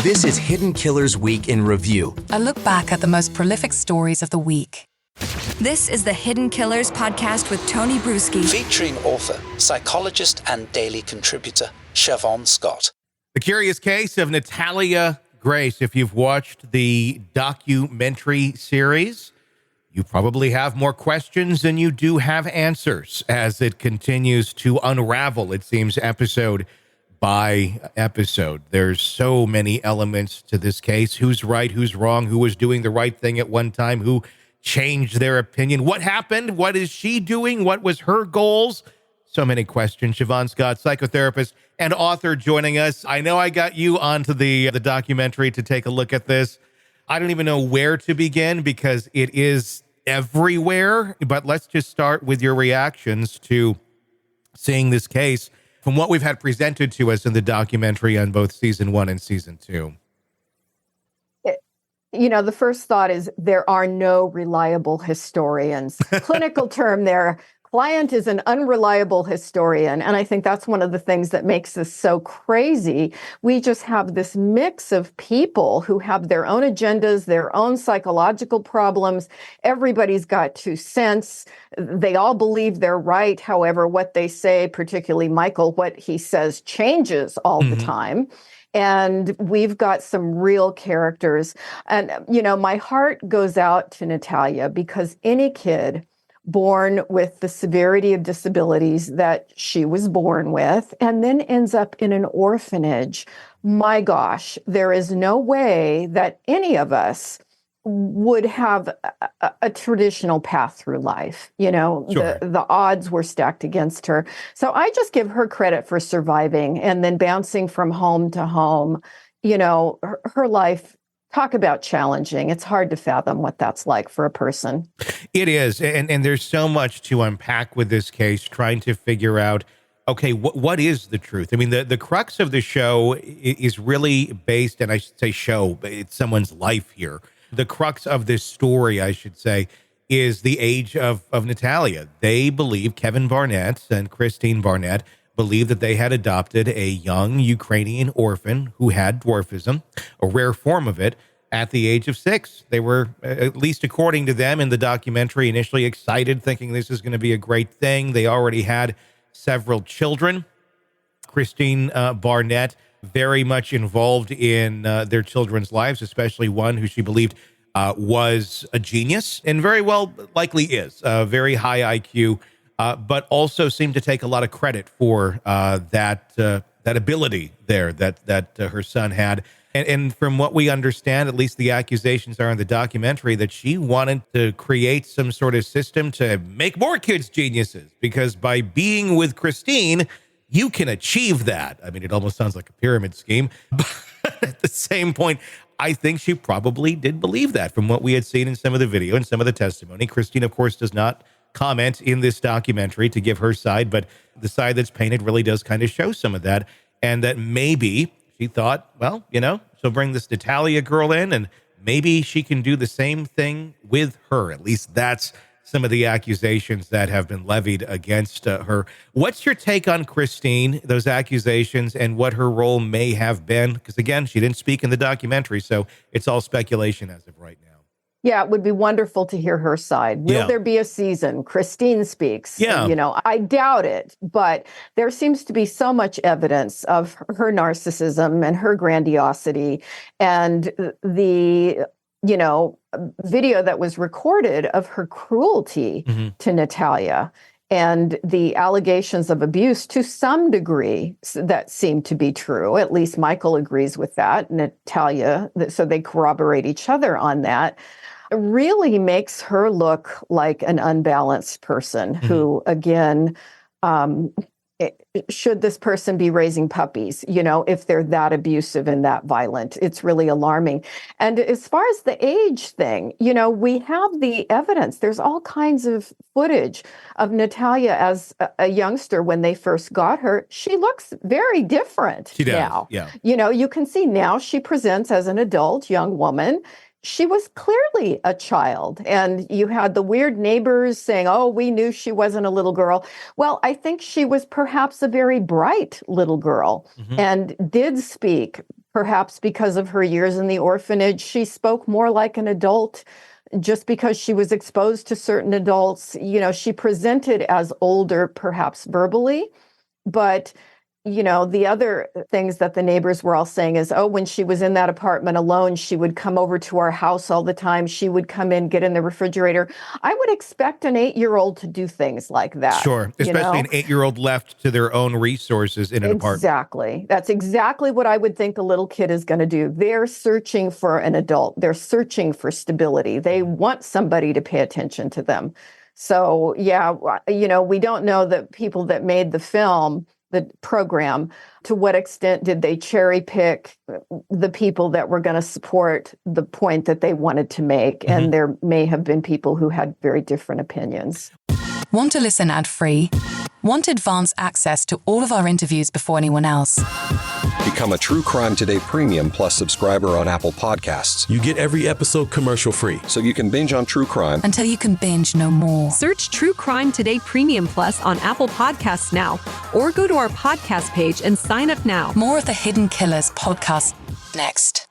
This is Hidden Killers Week in Review. A look back at the most prolific stories of the week. This is the Hidden Killers podcast with Tony Brueski. Featuring author, psychologist, and daily contributor, Shavaun Scott. The Curious Case of Natalia Grace. If you've watched the documentary series, you probably have more questions than you do have answers as it continues to unravel, it seems, episode by episode. There's so many elements to this case. Who's right, who's wrong, who was doing the right thing at one time, who changed their opinion, what happened, what is she doing, what was her goals? So many questions. Shavaun Scott, psychotherapist and author, joining us. I know I got you onto the documentary to take a look at this. I don't even know where to begin because it is everywhere, but let's just start with your reactions to seeing this case from what we've had presented to us in the documentary on both season 1 and season 2. The first thought is there are no reliable historians. Clinical term there. Client is an unreliable historian. And I think that's one of the things that makes this so crazy. We just have this mix of people who have their own agendas, their own psychological problems. Everybody's got 2 cents. They all believe they're right. However, what they say, particularly Michael, what he says changes all the time. And we've got some real characters. And, my heart goes out to Natalia because any kid born with the severity of disabilities that she was born with and then ends up in an orphanage, my gosh, there is no way that any of us would have a traditional path through life. Sure. The odds were stacked against her. So I just give her credit for surviving and then bouncing from home to home. Her life, talk about challenging. It's hard to fathom what that's like for a person. It is. And there's so much to unpack with this case, trying to figure out, okay, what is the truth? I mean, the crux of the show is really based, and I should say show, but it's someone's life here. The crux of this story, I should say, is the age of Natalia. They believe, Kevin Barnett and Kristine Barnett, believe that they had adopted a young Ukrainian orphan who had dwarfism, a rare form of it, at the age of 6. They were, at least according to them in the documentary, initially excited, thinking this is going to be a great thing. They already had several children. Kristine Barnett, very much involved in their children's lives, especially one who she believed was a genius and very well likely is, very high IQ, but also seemed to take a lot of credit for that ability there that her son had. And from what we understand, at least the accusations are in the documentary, that she wanted to create some sort of system to make more kids geniuses, because by being with Kristine, you can achieve that. I mean, it almost sounds like a pyramid scheme, but at the same point, I think she probably did believe that from what we had seen in some of the video and some of the testimony. Kristine, of course, does not comment in this documentary to give her side, but the side that's painted really does kind of show some of that. And that maybe she thought, well, she'll bring this Natalia girl in and maybe she can do the same thing with her. At least that's some of the accusations that have been levied against her. What's your take on Kristine, those accusations, and what her role may have been? Because again, she didn't speak in the documentary, so it's all speculation as of right now. Yeah, it would be wonderful to hear her side. Will there be a season? Kristine speaks. Yeah. I doubt it, but there seems to be so much evidence of her narcissism and her grandiosity and the video that was recorded of her cruelty to Natalia and the allegations of abuse to some degree that seem to be true. At least Michael agrees with that, Natalia, so they corroborate each other on that. Really makes her look like an unbalanced person who, again, should this person be raising puppies, if they're that abusive and that violent? It's really alarming. And as far as the age thing, we have the evidence. There's all kinds of footage of Natalia as a youngster when they first got her. She looks very different now. Yeah. You can see now she presents as an adult young woman. She was clearly a child, and you had the weird neighbors saying, oh, we knew she wasn't a little girl. Well, I think she was perhaps a very bright little girl and did speak perhaps because of her years in the orphanage, she spoke more like an adult just because she was exposed to certain adults. She presented as older, perhaps verbally, but the other things that the neighbors were all saying is, when she was in that apartment alone, she would come over to our house all the time. She would come in, get in the refrigerator. I would expect an 8-year-old to do things like that. Sure, especially an 8-year-old left to their own resources in an apartment. Exactly. That's exactly what I would think a little kid is going to do. They're searching for an adult. They're searching for stability. They want somebody to pay attention to them. So, yeah, we don't know the people that made the film, the program, to what extent did they cherry pick the people that were going to support the point that they wanted to make? Mm-hmm. And there may have been people who had very different opinions. Want to listen ad-free? Want advanced access to all of our interviews before anyone else? Become a True Crime Today Premium Plus subscriber on Apple Podcasts. You get every episode commercial-free. So you can binge on true crime until you can binge no more. Search True Crime Today Premium Plus on Apple Podcasts now, or go to our podcast page and sign up now. More of the Hidden Killers podcast next.